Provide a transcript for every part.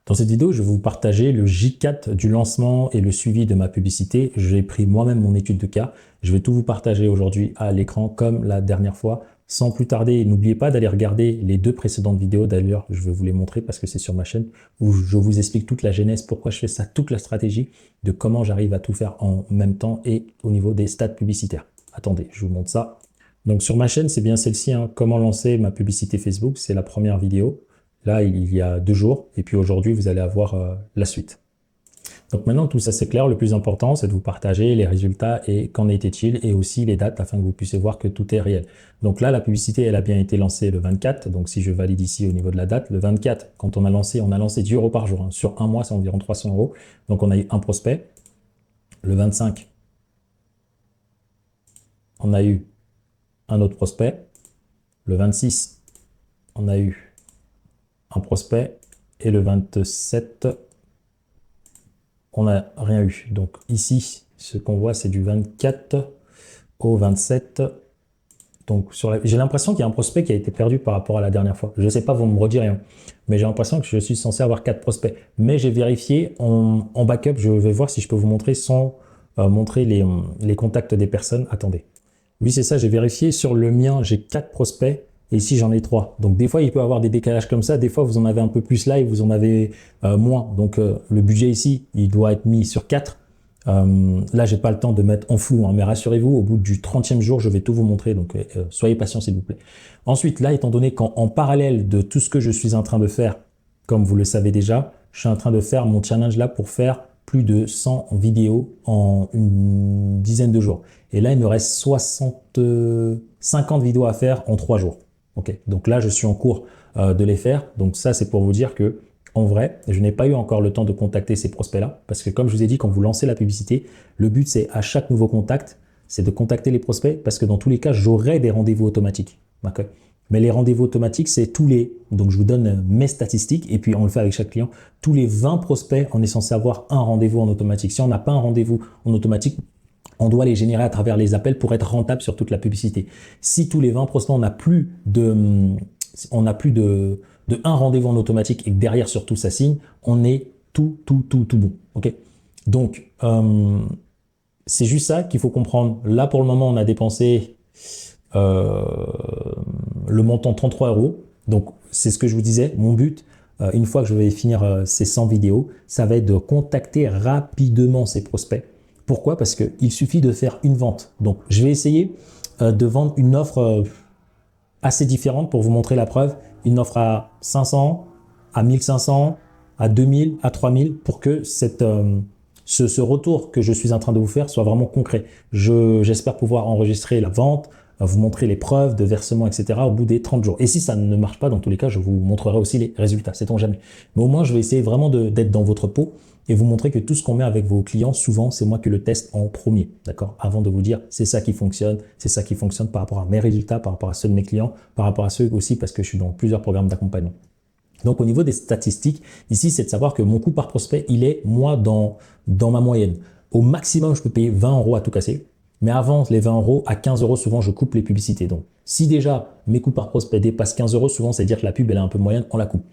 Dans cette vidéo, je vais vous partager le J4 du lancement et le suivi de ma publicité. J'ai pris moi-même mon étude de cas. Je vais tout vous partager aujourd'hui à l'écran comme la dernière fois. Sans plus tarder, n'oubliez pas d'aller regarder les deux précédentes vidéos. D'ailleurs, je vais vous les montrer parce que c'est sur ma chaîne où je vous explique toute la genèse, pourquoi je fais ça, toute la stratégie de comment j'arrive à tout faire en même temps et au niveau des stats publicitaires. Attendez, je vous montre ça. Donc sur ma chaîne, c'est bien celle-ci, hein, comment lancer ma publicité Facebook. C'est la première vidéo. Là, il y a 2 jours, et puis aujourd'hui, vous allez avoir la suite. Donc maintenant, tout ça c'est clair. Le plus important, c'est de vous partager les résultats et qu'en était-il, et aussi les dates, afin que vous puissiez voir que tout est réel. Donc là, la publicité, elle a bien été lancée le 24. Donc si je valide ici au niveau de la date, le 24, quand on a lancé 10 € par jour. Hein. Sur un mois, c'est environ 300 €. Donc on a eu un prospect. Le 25, on a eu un autre prospect. Le 26, on a eu un prospect, et le 27, on n'a rien eu. Donc ici, ce qu'on voit, c'est du 24 au 27. Donc j'ai l'impression qu'il y a un prospect qui a été perdu par rapport à la dernière fois. Je ne sais pas, vous ne me redirez rien. Mais j'ai l'impression que je suis censé avoir 4 prospects. Mais j'ai vérifié en backup. Je vais voir si je peux vous montrer sans montrer les contacts des personnes. Attendez. Oui, c'est ça, j'ai vérifié. Sur le mien, j'ai 4 prospects. Et ici, j'en ai 3. Donc, des fois, il peut y avoir des décalages comme ça. Des fois, vous en avez un peu plus là et vous en avez moins. Donc, le budget ici, il doit être mis sur 4. Là, j'ai pas le temps de mettre en flou. Hein, mais rassurez-vous, au bout du 30e jour, je vais tout vous montrer. Donc, soyez patient, s'il vous plaît. Ensuite, là, étant donné qu'en parallèle de tout ce que je suis en train de faire, comme vous le savez déjà, je suis en train de faire mon challenge là pour faire plus de 100 vidéos en une dizaine de jours. Et là, il me reste 50 vidéos à faire en 3 jours. Ok, donc là, je suis en cours de les faire. Donc ça, c'est pour vous dire que, en vrai, je n'ai pas eu encore le temps de contacter ces prospects-là. Parce que comme je vous ai dit, quand vous lancez la publicité, le but, c'est à chaque nouveau contact, c'est de contacter les prospects. Parce que dans tous les cas, j'aurai des rendez-vous automatiques. Okay. Mais les rendez-vous automatiques, c'est donc je vous donne mes statistiques, et puis on le fait avec chaque client. Tous les 20 prospects, on est censé avoir un rendez-vous en automatique. Si on n'a pas un rendez-vous en automatique, on doit les générer à travers les appels pour être rentable sur toute la publicité. Si tous les 20 prospects, on n'a plus de un rendez-vous en automatique et que derrière surtout ça signe, on est tout bon. Okay. Donc, c'est juste ça qu'il faut comprendre. Là, pour le moment, on a dépensé le montant 33 €. Donc, c'est ce que je vous disais. Mon but, une fois que je vais finir ces 100 vidéos, ça va être de contacter rapidement ces prospects. Pourquoi? Parce qu'il suffit de faire une vente. Donc, je vais essayer de vendre une offre assez différente pour vous montrer la preuve. Une offre à 500, à 1500, à 2000, à 3000 pour que ce retour que je suis en train de vous faire soit vraiment concret. J'espère pouvoir enregistrer la vente, vous montrer les preuves de versement, etc. au bout des 30 jours. Et si ça ne marche pas, dans tous les cas, je vous montrerai aussi les résultats, sait-on jamais. Mais au moins, je vais essayer vraiment d'être dans votre peau et vous montrer que tout ce qu'on met avec vos clients, souvent, c'est moi qui le teste en premier, d'accord? Avant de vous dire, c'est ça qui fonctionne par rapport à mes résultats, par rapport à ceux de mes clients, par rapport à ceux aussi parce que je suis dans plusieurs programmes d'accompagnement. Donc, au niveau des statistiques, ici, c'est de savoir que mon coût par prospect, il est, moi, dans ma moyenne. Au maximum, je peux payer 20 € à tout casser. Mais avant les 20 €, à 15 €, souvent, je coupe les publicités. Donc, si déjà mes coûts par prospect dépassent 15 €, souvent, c'est dire que la pub, elle est un peu moyenne, on la coupe.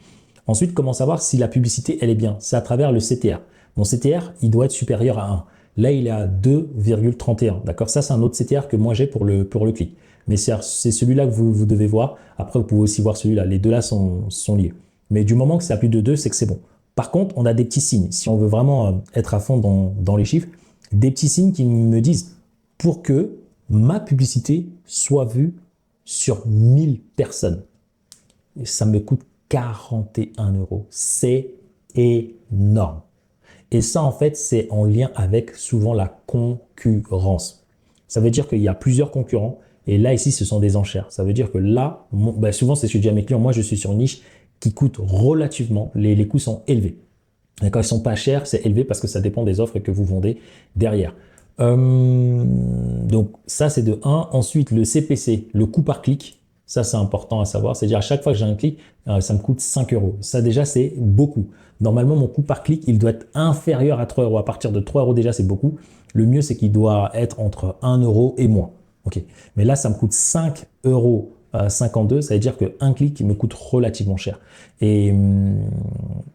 Ensuite, comment savoir si la publicité, elle est bien? C'est à travers le CTR. Mon CTR, il doit être supérieur à 1. Là, il est à 2,31. D'accord? Ça, c'est un autre CTR que moi, j'ai pour le clic. Mais c'est celui-là que vous devez voir. Après, vous pouvez aussi voir celui-là. Les deux-là sont liés. Mais du moment que c'est à plus de 2, c'est que c'est bon. Par contre, on a des petits signes. Si on veut vraiment être à fond dans les chiffres, des petits signes qui me disent pour que ma publicité soit vue sur 1000 personnes. Ça me coûte 41 €. C'est énorme. Et ça, en fait, c'est en lien avec souvent la concurrence. Ça veut dire qu'il y a plusieurs concurrents. Et là, ici, ce sont des enchères. Ça veut dire que là, souvent, c'est ce que je dis à mes clients. Moi, je suis sur une niche qui coûte relativement. Les coûts sont élevés. D'accord, ils sont pas chers, c'est élevé parce que ça dépend des offres que vous vendez derrière. Donc, ça, c'est de 1. Ensuite, le CPC, le coût par clic. Ça, c'est important à savoir. C'est-à-dire, à chaque fois que j'ai un clic, ça me coûte 5 €. Ça, déjà, c'est beaucoup. Normalement, mon coût par clic, il doit être inférieur à 3 €. À partir de 3 €, déjà, c'est beaucoup. Le mieux, c'est qu'il doit être entre 1 € et moins. OK. Mais là, ça me coûte 5 € 52, ça veut dire qu'un clic me coûte relativement cher. Et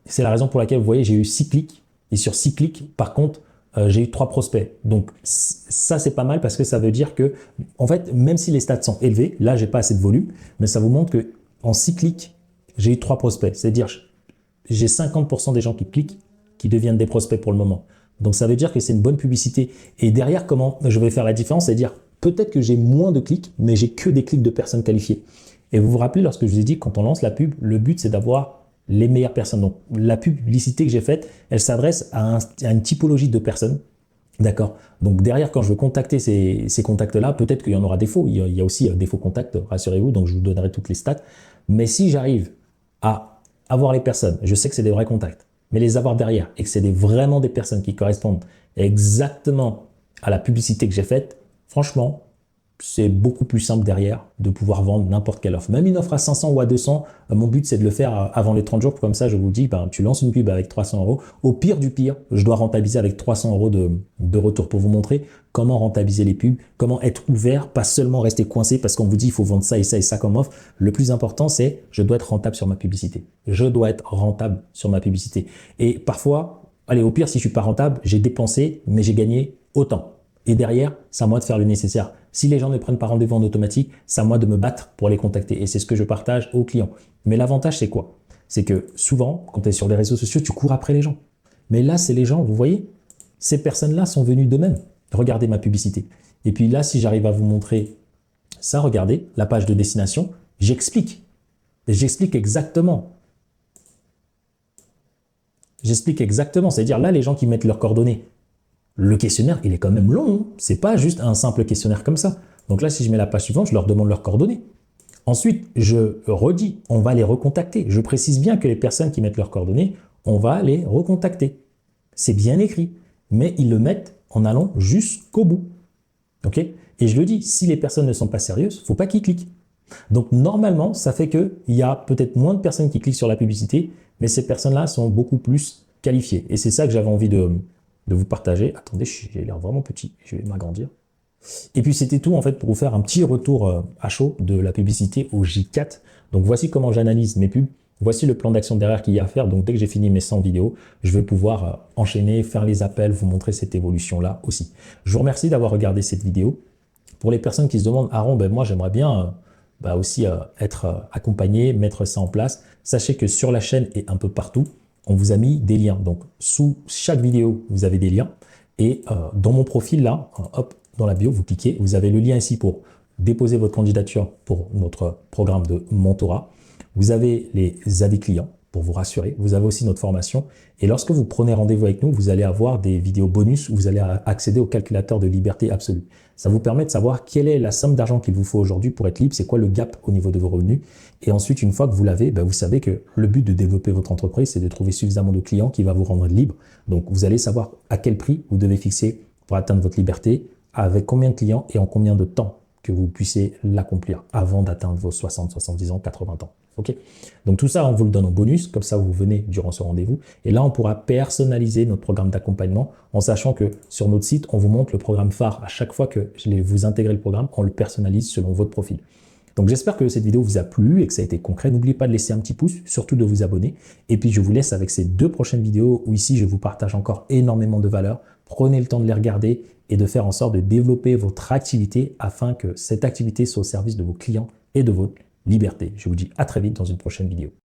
c'est la raison pour laquelle, vous voyez, j'ai eu 6 clics. Et sur 6 clics, par contre, j'ai eu 3 prospects. Donc ça, c'est pas mal parce que ça veut dire que, en fait, même si les stats sont élevés, là, j'ai pas assez de volume, mais ça vous montre que en 6 clics, j'ai eu 3 prospects. C'est-à-dire, j'ai 50% des gens qui cliquent qui deviennent des prospects pour le moment. Donc ça veut dire que c'est une bonne publicité. Et derrière, comment je vais faire la différence? C'est-à-dire, peut-être que j'ai moins de clics, mais j'ai que des clics de personnes qualifiées. Et vous vous rappelez, lorsque je vous ai dit, quand on lance la pub, le but, c'est d'avoir les meilleures personnes. Donc, la publicité que j'ai faite, elle s'adresse à une typologie de personnes. D'accord. Donc, derrière, quand je veux contacter ces contacts-là, peut-être qu'il y en aura des faux. Il y a aussi des faux contacts, rassurez-vous. Donc, je vous donnerai toutes les stats. Mais si j'arrive à avoir les personnes, je sais que c'est des vrais contacts, mais les avoir derrière et que c'est vraiment des personnes qui correspondent exactement à la publicité que j'ai faite, franchement, c'est beaucoup plus simple derrière de pouvoir vendre n'importe quelle offre. Même une offre à 500 ou à 200, mon but c'est de le faire avant les 30 jours. Comme ça, je vous dis, tu lances une pub avec 300 euros. Au pire du pire, je dois rentabiliser avec 300 euros de retour pour vous montrer comment rentabiliser les pubs, comment être ouvert, pas seulement rester coincé parce qu'on vous dit il faut vendre ça et ça et ça comme offre. Le plus important, c'est je dois être rentable sur ma publicité. Je dois être rentable sur ma publicité. Et parfois, allez, au pire, si je suis pas rentable, j'ai dépensé, mais j'ai gagné autant. Et derrière, c'est à moi de faire le nécessaire. Si les gens ne prennent pas rendez-vous en automatique, c'est à moi de me battre pour les contacter. Et c'est ce que je partage aux clients. Mais l'avantage, c'est quoi? C'est que souvent, quand tu es sur les réseaux sociaux, tu cours après les gens. Mais là, c'est les gens, vous voyez, ces personnes-là sont venues d'eux-mêmes. Regardez ma publicité. Et puis là, si j'arrive à vous montrer ça, regardez, la page de destination, j'explique. J'explique exactement. J'explique exactement. C'est-à-dire là, les gens qui mettent leurs coordonnées, le questionnaire, il est quand même long. Hein. C'est pas juste un simple questionnaire comme ça. Donc là, si je mets la page suivante, je leur demande leurs coordonnées. Ensuite, je redis, on va les recontacter. Je précise bien que les personnes qui mettent leurs coordonnées, on va les recontacter. C'est bien écrit, mais ils le mettent en allant jusqu'au bout. Ok? Et je le dis, si les personnes ne sont pas sérieuses, il ne faut pas qu'ils cliquent. Donc normalement, ça fait qu'il y a peut-être moins de personnes qui cliquent sur la publicité, mais ces personnes-là sont beaucoup plus qualifiées. Et c'est ça que j'avais envie de vous partager. Attendez, j'ai l'air vraiment petit, je vais m'agrandir. Et puis c'était tout en fait pour vous faire un petit retour à chaud de la publicité au J4. Donc voici comment j'analyse mes pubs. Voici le plan d'action derrière qu'il y a à faire. Donc dès que j'ai fini mes 100 vidéos, je vais pouvoir enchaîner, faire les appels, vous montrer cette évolution-là aussi. Je vous remercie d'avoir regardé cette vidéo. Pour les personnes qui se demandent, Aaron, moi j'aimerais bien aussi être accompagné, mettre ça en place. Sachez que sur la chaîne et un peu partout, on vous a mis des liens. Donc, sous chaque vidéo, vous avez des liens. Et dans mon profil, là, hop, dans la bio, vous cliquez. Vous avez le lien ici pour déposer votre candidature pour notre programme de mentorat. Vous avez les avis clients pour vous rassurer. Vous avez aussi notre formation. Et lorsque vous prenez rendez-vous avec nous, vous allez avoir des vidéos bonus où vous allez accéder au calculateur de liberté absolue. Ça vous permet de savoir quelle est la somme d'argent qu'il vous faut aujourd'hui pour être libre, c'est quoi le gap au niveau de vos revenus. Et ensuite, une fois que vous l'avez, vous savez que le but de développer votre entreprise, c'est de trouver suffisamment de clients qui va vous rendre libre. Donc, vous allez savoir à quel prix vous devez fixer pour atteindre votre liberté, avec combien de clients et en combien de temps que vous puissiez l'accomplir avant d'atteindre vos 60, 70 ans, 80 ans. Ok. Donc tout ça, on vous le donne en bonus, comme ça vous venez durant ce rendez-vous. Et là, on pourra personnaliser notre programme d'accompagnement en sachant que sur notre site, on vous montre le programme phare. À chaque fois que vous intégrez le programme, on le personnalise selon votre profil. Donc j'espère que cette vidéo vous a plu et que ça a été concret. N'oubliez pas de laisser un petit pouce, surtout de vous abonner. Et puis je vous laisse avec ces 2 prochaines vidéos où ici je vous partage encore énormément de valeur. Prenez le temps de les regarder et de faire en sorte de développer votre activité afin que cette activité soit au service de vos clients et de votre liberté. Je vous dis à très vite dans une prochaine vidéo.